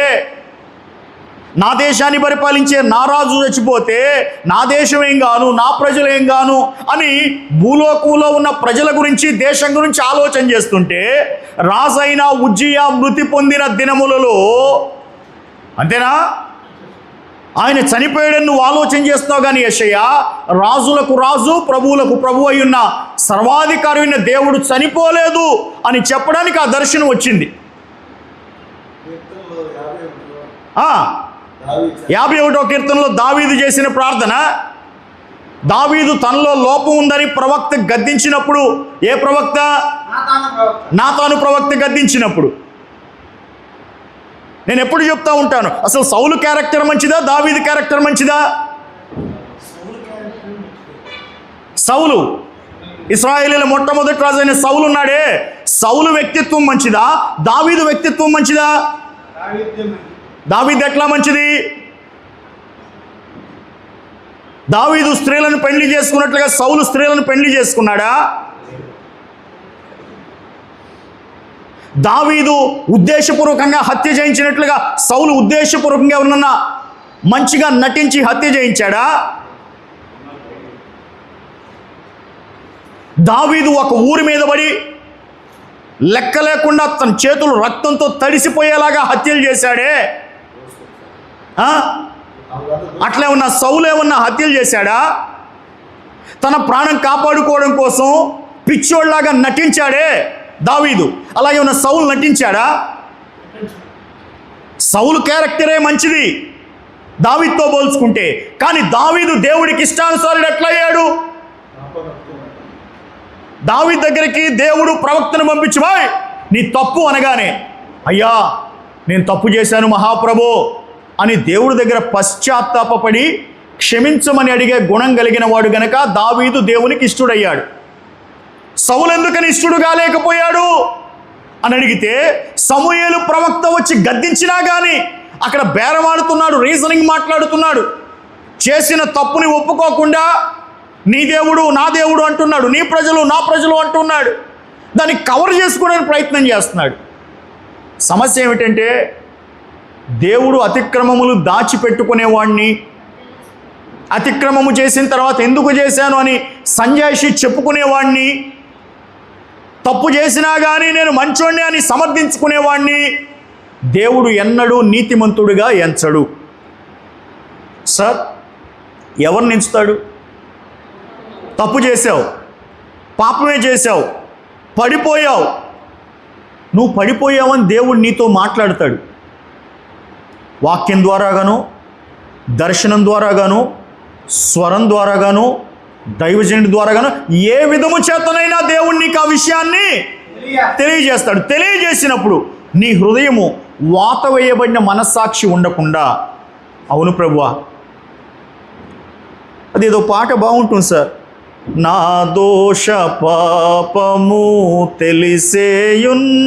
నా దేశాన్ని పరిపాలించే నా రాజు చచ్చిపోతే నా దేశం ఏం గాను, నా ప్రజలు ఏం గాను అని భూలోకంలో ఉన్న ప్రజల గురించి, దేశం గురించి ఆలోచన చేస్తుంటే రాజైన ఉజ్జియా మృతి పొందిన దినములలో, అంతేనా, ఆయన చనిపోయాడని నువ్వు ఆలోచన చేస్తున్నావు. కానీ యెషయా రాజులకు రాజు, ప్రభువులకు ప్రభు అయి ఉన్న సర్వాధికారి అయిన దేవుడు చనిపోలేదు అని చెప్పడానికి ఆ దర్శనం వచ్చింది. 51వ కీర్తనలో దావీదు చేసిన ప్రార్థన, దావీదు తనలో లోపం ఉందని ప్రవక్త గద్దించినప్పుడు, ఏ ప్రవక్త? నాతాను ప్రవక్త గద్దించినప్పుడు. నేను ఎప్పుడు చెప్తా ఉంటాను, అసలు సౌలు క్యారెక్టర్ మంచిదా, దావీదు క్యారెక్టర్ మంచిదా? సౌలు, ఇశ్రాయేలీల మొట్టమొదటి రాజు అయిన సౌలు ఉన్నాడే, సౌలు వ్యక్తిత్వం మంచిదా, దావీదు వ్యక్తిత్వం మంచిదా? దావీదు ఎట్లా మంచిది? దావీదు స్త్రీలను పెళ్లి చేసుకున్నట్లుగా సౌలు స్త్రీలను పెళ్లి చేసుకున్నాడా? దావీదు ఉద్దేశపూర్వకంగా హత్య చేయించినట్లుగా సౌలు ఉద్దేశపూర్వకంగా ఎవరన్నా మంచిగా నటించి హత్య చేయించాడా? దావీదు ఒక ఊరి మీద పడి లెక్క లేకుండా తన చేతులు రక్తంతో తడిసిపోయేలాగా హత్యలు చేశాడే? అట్లా ఏమన్నా సౌలు ఏమన్నా హత్యలు చేశాడా? తన ప్రాణం కాపాడుకోవడం కోసం పిచ్చోళ్లాగా నటించాడే దావీదు, అలాగే ఉన్న సౌలు నటించాడా? సౌలు క్యారెక్టరే మంచిది దావీదుతో పోల్చుకుంటే. కానీ దావీదు దేవుడికి ఇష్టానుసారుడు ఎట్లయ్యాడు? దావీదు దగ్గరికి దేవుడు ప్రవక్తను పంపించి, బాయ్ నీ తప్పు అనగానే, అయ్యా నేను తప్పు చేశాను మహాప్రభు అని దేవుడి దగ్గర పశ్చాత్తాపపడి క్షమించమని అడిగే గుణం కలిగిన వాడు గనక దావీదు దేవునికి ఇష్టుడయ్యాడు. సౌలు ఎందుకని ఇష్టుడు కాలేకపోయాడు అని అడిగితే, సమూయేలు ప్రవక్త వచ్చి గద్దించినా కానీ అక్కడ బేరమాడుతున్నాడు, రీజనింగ్ మాట్లాడుతున్నాడు. చేసిన తప్పుని ఒప్పుకోకుండా నీ దేవుడు నా దేవుడు అంటున్నాడు, నీ ప్రజలు నా ప్రజలు అంటున్నాడు. దాన్ని కవర్ చేసుకోవడానికి ప్రయత్నం చేస్తున్నాడు. సమస్య ఏమిటంటే, దేవుడు అతిక్రమములు దాచిపెట్టుకునేవాడిని, అతిక్రమము చేసిన తర్వాత ఎందుకు చేశాను అని సంజాయిషి చెప్పుకునేవాడిని, తప్పు చేసినా కానీ నేను మంచోడిని అని సమర్థించుకునేవాడిని దేవుడు ఎన్నడూ నీతిమంతుడిగా ఎంచడు. సార్, ఎవరిని ఎంచుతాడు? తప్పు చేశావు, పాపమే చేశావు, పడిపోయావు. నువ్వు పడిపోయావని దేవుడు నీతో మాట్లాడతాడు. వాక్యం ద్వారాగాను, దర్శనం ద్వారాగాను, స్వరం ద్వారాగాను, దైవజనుడి ద్వారాగాను, ఏ విధము చేతనైనా దేవుడు నీకు ఆ విషయాన్ని తెలియజేస్తాడు. తెలియజేసినప్పుడు నీ హృదయము వాత వేయబడిన మనస్సాక్షి ఉండకుండా, అవును ప్రభువా, అదేదో పాట బాగుంటుంది సార్, నా దోష పాపము తెలిసేయున్నది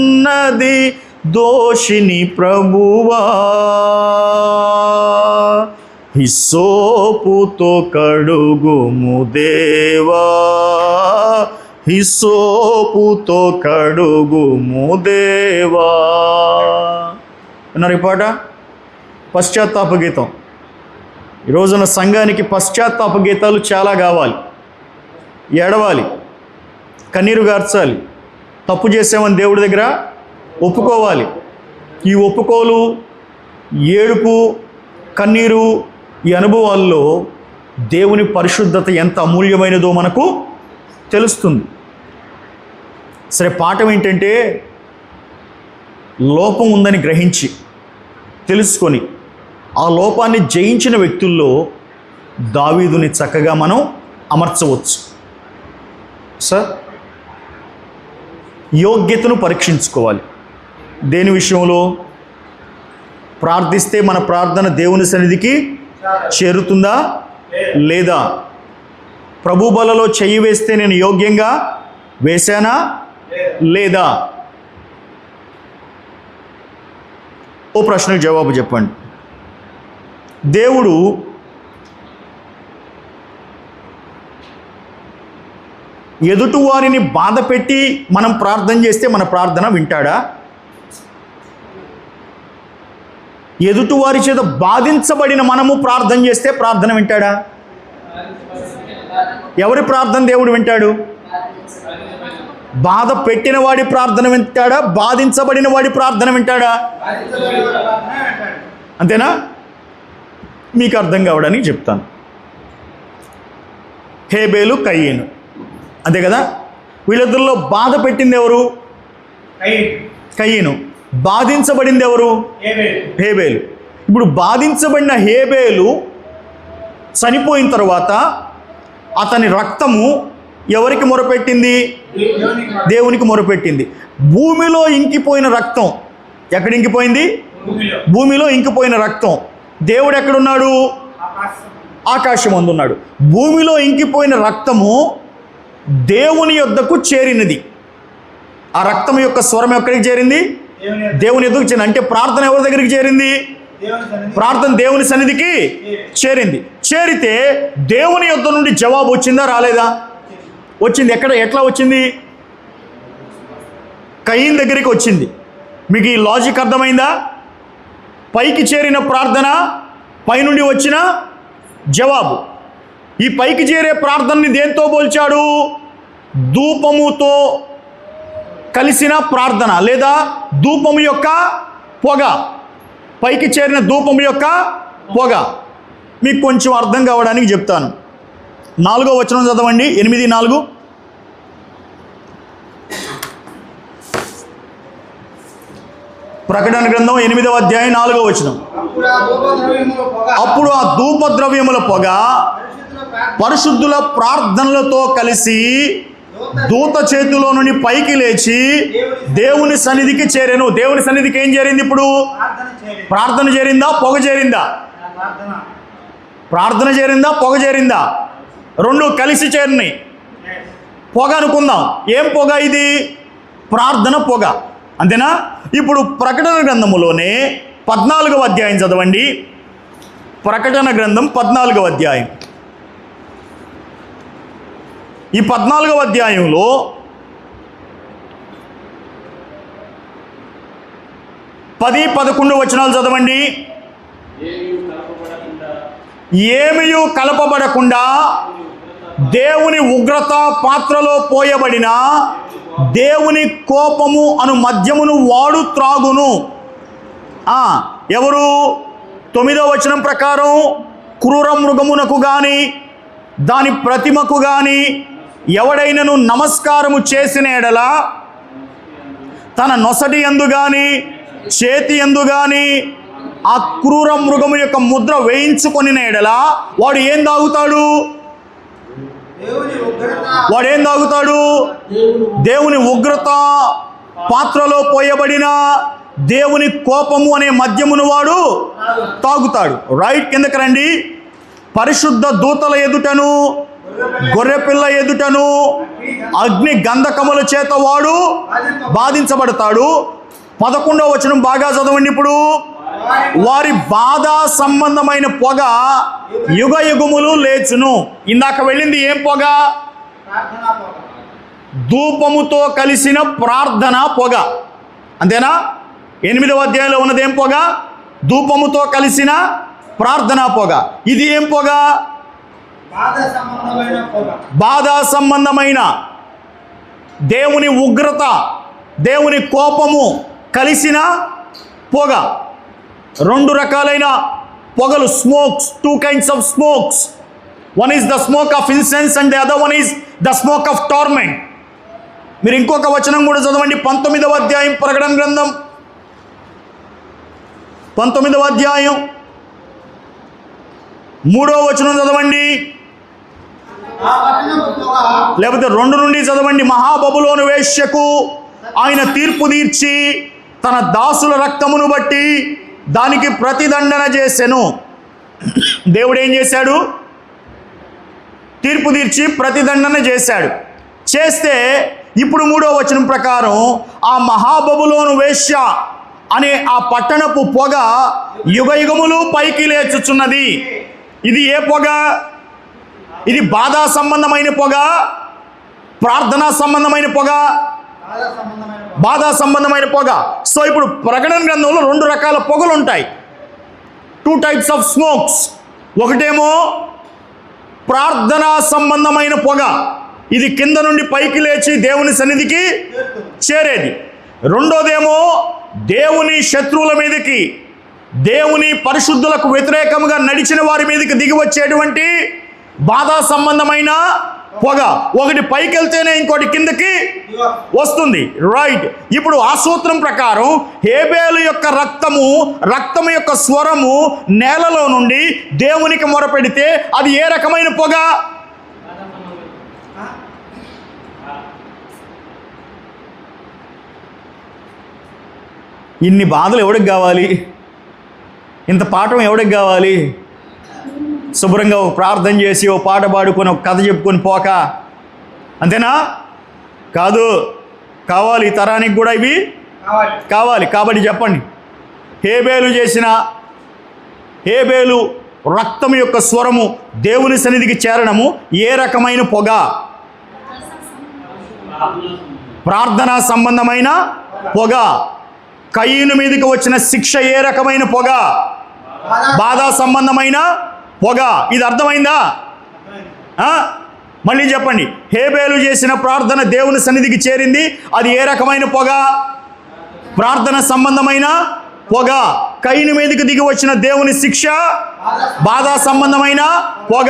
దోషిని ప్రభువా, హిస్సోపుతో కడుగుము దేవా, హిస్సోపుతో కడుగుము దేవా. విన్నారు ఈ పాట? పశ్చాత్తాప గీతం. ఈ రోజున సంఘానికి పశ్చాత్తాప గీతాలు చాలా కావాలి. ఏడవాలి, కన్నీరు గార్చాలి, తప్పు చేసామని దేవుడి దగ్గర ఒప్పుకోవాలి. ఈ ఒప్పుకోలు, ఏడుపు, కన్నీరు, ఈ అనుభవాల్లో దేవుని పరిశుద్ధత ఎంత అమూల్యమైనదో మనకు తెలుస్తుంది. సరే, పాఠం ఏంటంటే, లోపం ఉందని గ్రహించి తెలుసుకొని ఆ లోపాన్ని జయించిన వ్యక్తుల్లో దావీదుని చక్కగా మనం అమర్చవచ్చు. సార్, యోగ్యతను పరీక్షించుకోవాలి. దేని విషయంలో? ప్రార్థిస్తే మన ప్రార్థన దేవుని సన్నిధికి చేరుతుందా లేదా? ప్రభు బలలో చెయ్యి వేస్తే నేను యోగ్యంగా వేశానా లేదా? ఓ ప్రశ్నకు జవాబు చెప్పండి. దేవుడు ఎదుటివారిని బాధ పెట్టి మనం ప్రార్థన చేస్తే మన ప్రార్థన వింటాడా? ఎదుటివారి చేత బాధించబడిన మనము ప్రార్థన చేస్తే ప్రార్థన వింటాడా? ఎవరి ప్రార్థన దేవుడు వింటాడు? బాధ పెట్టిన వాడి ప్రార్థన వింటాడా? బాధించబడిన వాడి ప్రార్థన వింటాడా? అంతేనా? మీకు అర్థం కావడానికి చెప్తాను. హేబేలు, కయీను, అంతే కదా? వీళ్ళిద్దరిలో బాధ పెట్టింది ఎవరు? కయీను. బాధించబడింది ఎవరు? హేబేలు. ఇప్పుడు బాధించబడిన హేబేలు చనిపోయిన తర్వాత అతని రక్తము ఎవరికి మొరపెట్టింది? దేవునికి మొరపెట్టింది. భూమిలో ఇంకిపోయిన రక్తం ఎక్కడ ఇంకిపోయింది? భూమిలో ఇంకిపోయిన రక్తం. దేవుడు ఎక్కడున్నాడు? ఆకాశం అందున్నాడు. భూమిలో ఇంకిపోయిన రక్తము దేవుని యొద్దకు చేరినది. ఆ రక్తం యొక్క స్వరం ఎక్కడికి చేరింది? దేవుని యొద్దకు చేరింది. అంటే ప్రార్థన ఎవరి దగ్గరికి చేరింది? ప్రార్థన దేవుని సన్నిధికి చేరింది. చేరితే దేవుని యొద్ద నుండి జవాబు వచ్చిందా రాలేదా? వచ్చింది. ఎట్లా వచ్చింది? కయీన్ దగ్గరికి వచ్చింది. మీకు ఈ లాజిక్ అర్థమైందా? పైకి చేరిన ప్రార్థన, పైనుండి వచ్చిన జవాబు. ఈ పైకి చేరే ప్రార్థనని దేంతో పోల్చాడు? ధూపముతో కలిసిన ప్రార్థన లేదా ధూపము యొక్క పొగ. పైకి చేరిన ధూపము యొక్క పొగ. మీకు కొంచెం అర్థం కావడానికి చెప్తాను. 4వ వచనం చదవండి. 8:4. ప్రకటన గ్రంథం 8వ అధ్యాయం 4వ వచనం. అప్పుడు ఆ ధూపద్రవ్యముల పొగ పరిశుద్ధుల ప్రార్థనలతో కలిసి దూత చేతిలో నుండి పైకి లేచి దేవుని సన్నిధికి చేరెను. దేవుని సన్నిధికి ఏం చేరింది? ఇప్పుడు ప్రార్థన చేరిందా, పొగ చేరిందా? ప్రార్థన చేరిందా, పొగ చేరిందా? రెండు కలిసి చేరినాయి. పొగ అనుకుందాం. ఏం పొగ ఇది? ప్రార్థన పొగ. అంతేనా? ఇప్పుడు ప్రకటన గ్రంథములోనే 14వ అధ్యాయం చదవండి. ప్రకటన గ్రంథం 14వ అధ్యాయం. ఈ 14వ అధ్యాయంలో 10-11 వచనాలు చదవండి. ఏమియు కలపబడకుండా దేవుని ఉగ్రత పాత్రలో పోయబడిన దేవుని కోపము అను మద్యమును వాడు త్రాగును. ఎవరు? 9వ వచనం ప్రకారం క్రూర మృగమునకు గాని దాని ప్రతిమకు గాని ఎవడైనను నమస్కారము చేసిన ఎడల తన నొసటి యందు గాని చేతి యందు గాని ఆ క్రూర మృగము యొక్క ముద్ర వేయించుకొనిన ఎడల వాడు ఏం తాగుతాడు? వాడేం తాగుతాడు? దేవుని ఉగ్రత పాత్రలో పోయబడిన దేవుని కోపము అనే మద్యమును వాడు తాగుతాడు. రైట్, కిందకి రండి. పరిశుద్ధ దూతల ఎదుటను గొర్రెపిల్ల ఎదుటను అగ్ని గంధకముల చేత వాడు బాధించబడతాడు. 11వ వచనం బాగా చదవండి. ఇప్పుడు వారి బాధ సంబంధమైన పొగ యుగ యుగములు లేచును. ఇందాక వెళ్ళింది ఏం పొగ? ధూపముతో కలిసిన ప్రార్థన పొగ. అంతేనా? 8వ అధ్యాయంలో ఉన్నది ఏం పొగ? ధూపముతో కలిసిన ప్రార్థన పొగ. ఇది ఏం పొగ? బాధ సంబంధమైన దేవుని ఉగ్రత, దేవుని కోపము కలిసిన పొగ. 2 రకాలైన పొగలు, smokes. 2 kinds of smokes. One is the smoke of incense and the other one is the smoke of torment. మీరు ఇంకొక వచనం కూడా చదవండి. 19వ అధ్యాయం ప్రకటన గ్రంథం 19వ అధ్యాయం 3వ వచనం చదవండి. లేకపోతే 2 నుండి చదవండి. మహాబబులోను వేశ్యకు ఆయన తీర్పు తీర్చి తన దాసుల రక్తమును బట్టి దానికి ప్రతిదండన చేసెను. దేవుడు ఏం చేశాడు? తీర్పు తీర్చి ప్రతిదండన చేశాడు. చేస్తే ఇప్పుడు 3వ వచనం ప్రకారం ఆ మహాబబులోను వేశ్య అనే ఆ పట్టణపు పొగ యుగ యుగములు పైకి లేచుచున్నది. ఇది ఏ పొగ? ఇది బాధా సంబంధమైన పొగ, ప్రార్థనా సంబంధమైన పొగ, బాధా సంబంధమైన పొగ. సో ఇప్పుడు ప్రకటన గ్రంథంలో 2 రకాల పొగలు ఉంటాయి. 2 types of smokes. ఒకటేమో ప్రార్థనా సంబంధమైన పొగ, ఇది కింద నుండి పైకి లేచి దేవుని సన్నిధికి చేరేది. రెండోదేమో దేవుని శత్రువుల మీదకి, దేవుని పరిశుద్ధులకు వ్యతిరేకంగా నడిచిన వారి మీదకి దిగి వచ్చేటువంటి బాధా సంబంధమైన పొగ. ఒకటి పైకి వెళ్తేనే ఇంకోటి కిందకి వస్తుంది. రైట్. ఇప్పుడు ఆ సూత్రం ప్రకారం హేబేలు యొక్క రక్తము యొక్క స్వరము నేలలో నుండి దేవునికి మొరపెడితే అది ఏ రకమైన పొగ? ఇన్ని బాధలు ఎవడికి కావాలి? ఇంత పాఠం ఎవడికి కావాలి? శుభ్రంగా ఒక ప్రార్థన చేసి ఓ పాట పాడుకొని ఒక కథ చెప్పుకొని పోక, అంతేనా? కాదు, కావాలి. ఈ తరానికి కూడా ఇవి కావాలి. కాబట్టి చెప్పండి, హేబేలు రక్తం యొక్క స్వరము దేవుని సన్నిధికి చేరడము ఏ రకమైన పొగ? ప్రార్థన సంబంధమైన పొగ. కయీను మీదకి వచ్చిన శిక్ష ఏ రకమైన పొగ? బాధ సంబంధమైన పొగ. ఇది అర్థమైందా? మళ్ళీ చెప్పండి. హేబేలు చేసిన ప్రార్థన దేవుని సన్నిధికి చేరింది. అది ఏ రకమైన పొగ? ప్రార్థన సంబంధమైన పొగ. కయీను మీదకి దిగి వచ్చిన దేవుని శిక్ష బాధ సంబంధమైన పొగ.